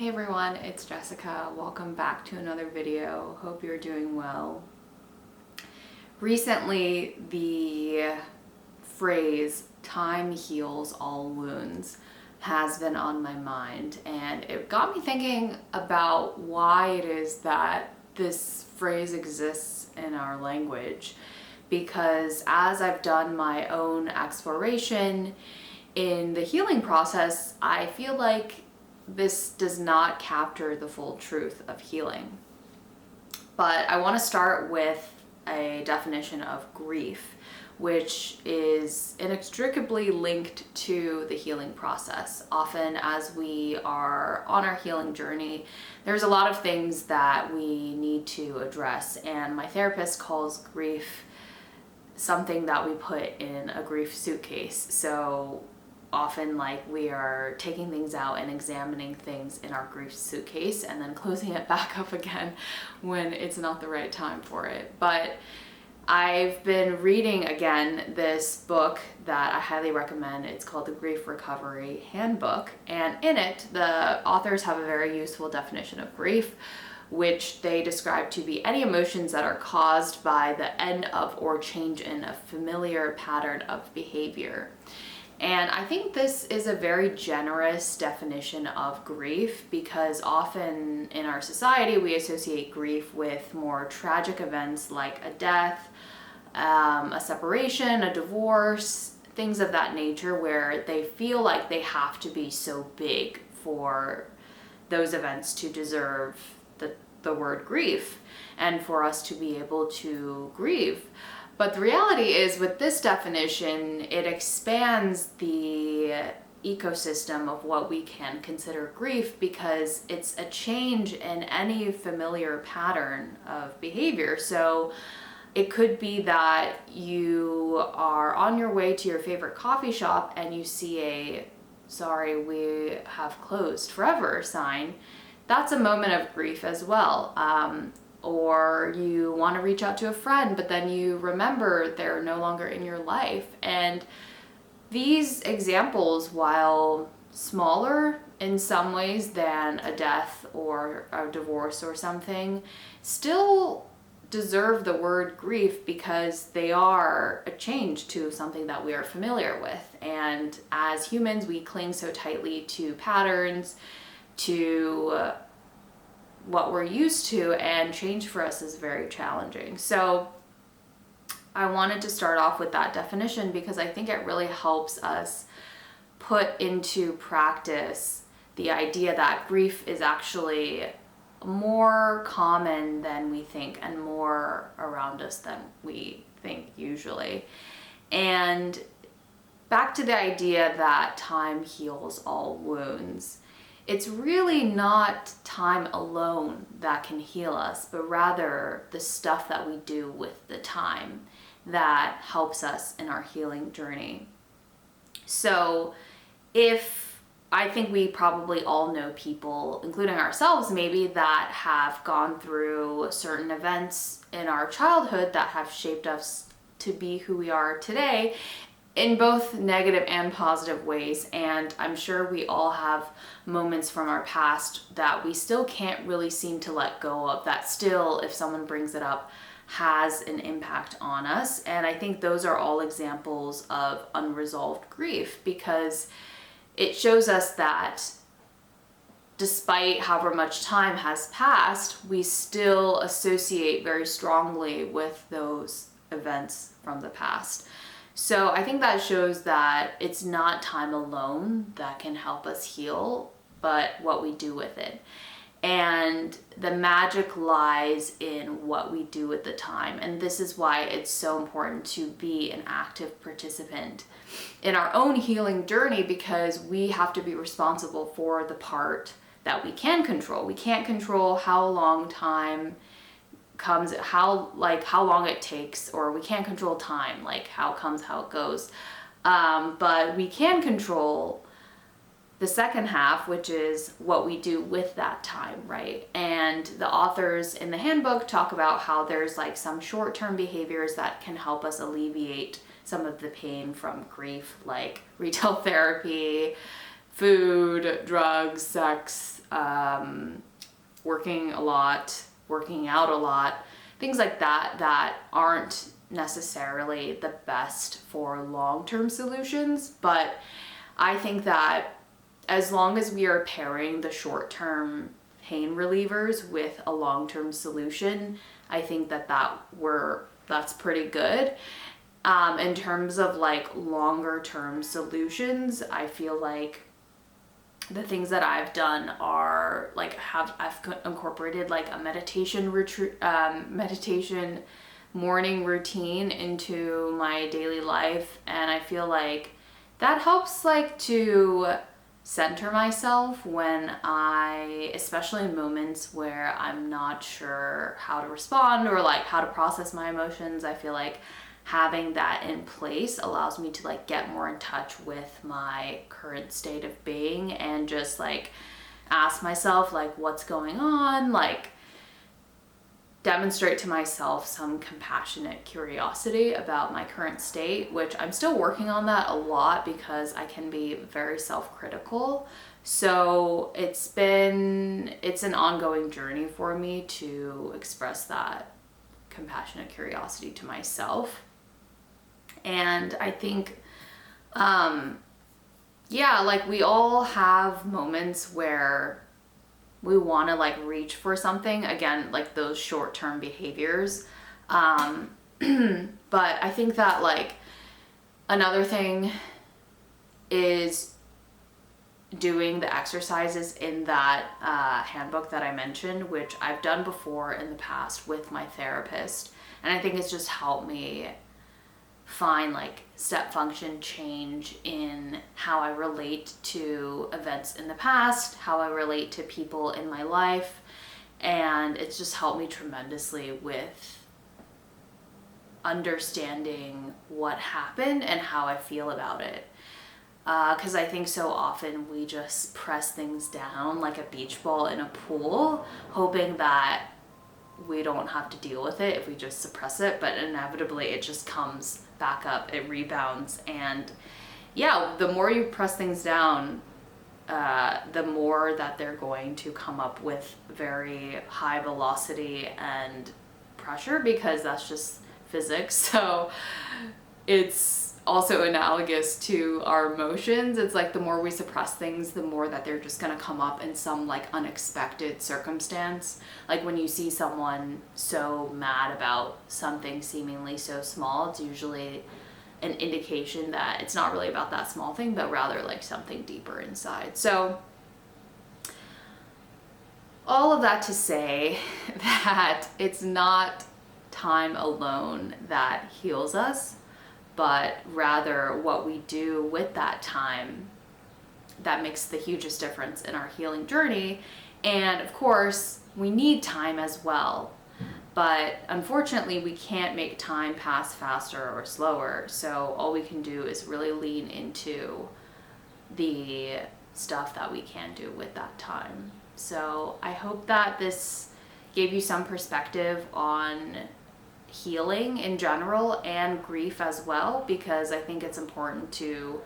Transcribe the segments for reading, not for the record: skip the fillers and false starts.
Hey everyone, it's Jessica. Welcome back to another video. Hope you're doing well. Recently, the phrase "time heals all wounds" has been on my mind, and it got me thinking about why it is that this phrase exists in our language. Because as I've done my own exploration in the healing process, I feel like this does not capture the full truth of healing. But I want to start with a definition of grief, which is inextricably linked to the healing process. Often as we are on our healing journey, there's a lot of things that we need to address, and my therapist calls grief something that we put in a grief suitcase. So often, like, we are taking things out and examining things in our grief suitcase and then closing it back up again when it's not the right time for it. But I've been reading again this book that I highly recommend. It's called The Grief Recovery Handbook, and in it the authors have a very useful definition of grief, which they describe to be any emotions that are caused by the end of or change in a familiar pattern of behavior. And I think this is a very generous definition of grief, because often in our society we associate grief with more tragic events like a death, a separation, a divorce, things of that nature, where they feel like they have to be so big for those events to deserve the word grief and for us to be able to grieve. But the reality is, with this definition, it expands the ecosystem of what we can consider grief, because it's a change in any familiar pattern of behavior. So it could be that you are on your way to your favorite coffee shop and you see a "sorry, we have closed forever" sign. That's a moment of grief as well. Or you want to reach out to a friend, but then you remember they're no longer in your life. And these examples, while smaller in some ways than a death or a divorce or something, still deserve the word grief, because they are a change to something that we are familiar with. And as humans, we cling so tightly to patterns, to what we're used to, and change for us is very challenging. So I wanted to start off with that definition because I think it really helps us put into practice the idea that grief is actually more common than we think and more around us than we think usually. And back to the idea that time heals all wounds. It's really not time alone that can heal us, but rather the stuff that we do with the time that helps us in our healing journey. So I think we probably all know people, including ourselves maybe, that have gone through certain events in our childhood that have shaped us to be who we are today, in both negative and positive ways. And I'm sure we all have moments from our past that we still can't really seem to let go of, that still, if someone brings it up, has an impact on us. And I think those are all examples of unresolved grief, because it shows us that despite however much time has passed, we still associate very strongly with those events from the past. So I think that shows that it's not time alone that can help us heal, but what we do with it. And the magic lies in what we do with the time. And this is why it's so important to be an active participant in our own healing journey, because we have to be responsible for the part that we can control. We can't control how long time comes, how long it takes, or we can't control time, like how comes, how it goes. But we can control the second half, which is what we do with that time, right? And the authors in the handbook talk about how there's like some short-term behaviors that can help us alleviate some of the pain from grief, like retail therapy, food, drugs, sex, working a lot, working out a lot, things like that that aren't necessarily the best for long-term solutions. But I think that as long as we are pairing the short-term pain relievers with a long-term solution, I think that that's pretty good. In terms of like longer term solutions, I feel like the things that I've done are like I've incorporated like a meditation morning routine into my daily life, and I feel like that helps like to center myself when especially in moments where I'm not sure how to respond or like how to process my emotions. I feel like having that in place allows me to like get more in touch with my current state of being and just like ask myself like what's going on, like demonstrate to myself some compassionate curiosity about my current state, which I'm still working on that a lot because I can be very self-critical. So it's an ongoing journey for me to express that compassionate curiosity to myself. And I think, like we all have moments where we want to like reach for something, again, like those short-term behaviors. But I think that like another thing is doing the exercises in that handbook that I mentioned, which I've done before in the past with my therapist. And I think it's just helped me find like step function change in how I relate to events in the past, how I relate to people in my life, and it's just helped me tremendously with understanding what happened and how I feel about it. Because I think so often we just press things down like a beach ball in a pool, hoping that we don't have to deal with it if we just suppress it, but inevitably it just comes back up, it rebounds. And yeah, the more you press things down, the more that they're going to come up with very high velocity and pressure, because that's just physics. So it's also analogous to our emotions. It's like the more we suppress things, the more that they're just gonna come up in some like unexpected circumstance. Like when you see someone so mad about something seemingly so small, it's usually an indication that it's not really about that small thing, but rather like something deeper inside. So all of that to say that it's not time alone that heals us, but rather what we do with that time that makes the hugest difference in our healing journey. And of course, we need time as well, but unfortunately we can't make time pass faster or slower. So all we can do is really lean into the stuff that we can do with that time. So I hope that this gave you some perspective on healing in general and grief as well, because I think it's important to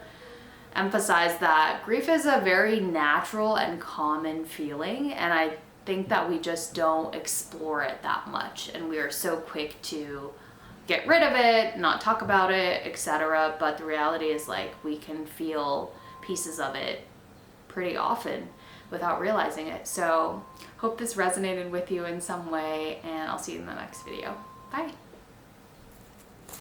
emphasize that grief is a very natural and common feeling, and I think that we just don't explore it that much, and we are so quick to get rid of it, not talk about it, etc. But the reality is like we can feel pieces of it pretty often without realizing it. So hope this resonated with you in some way, and I'll see you in the next video. Bye.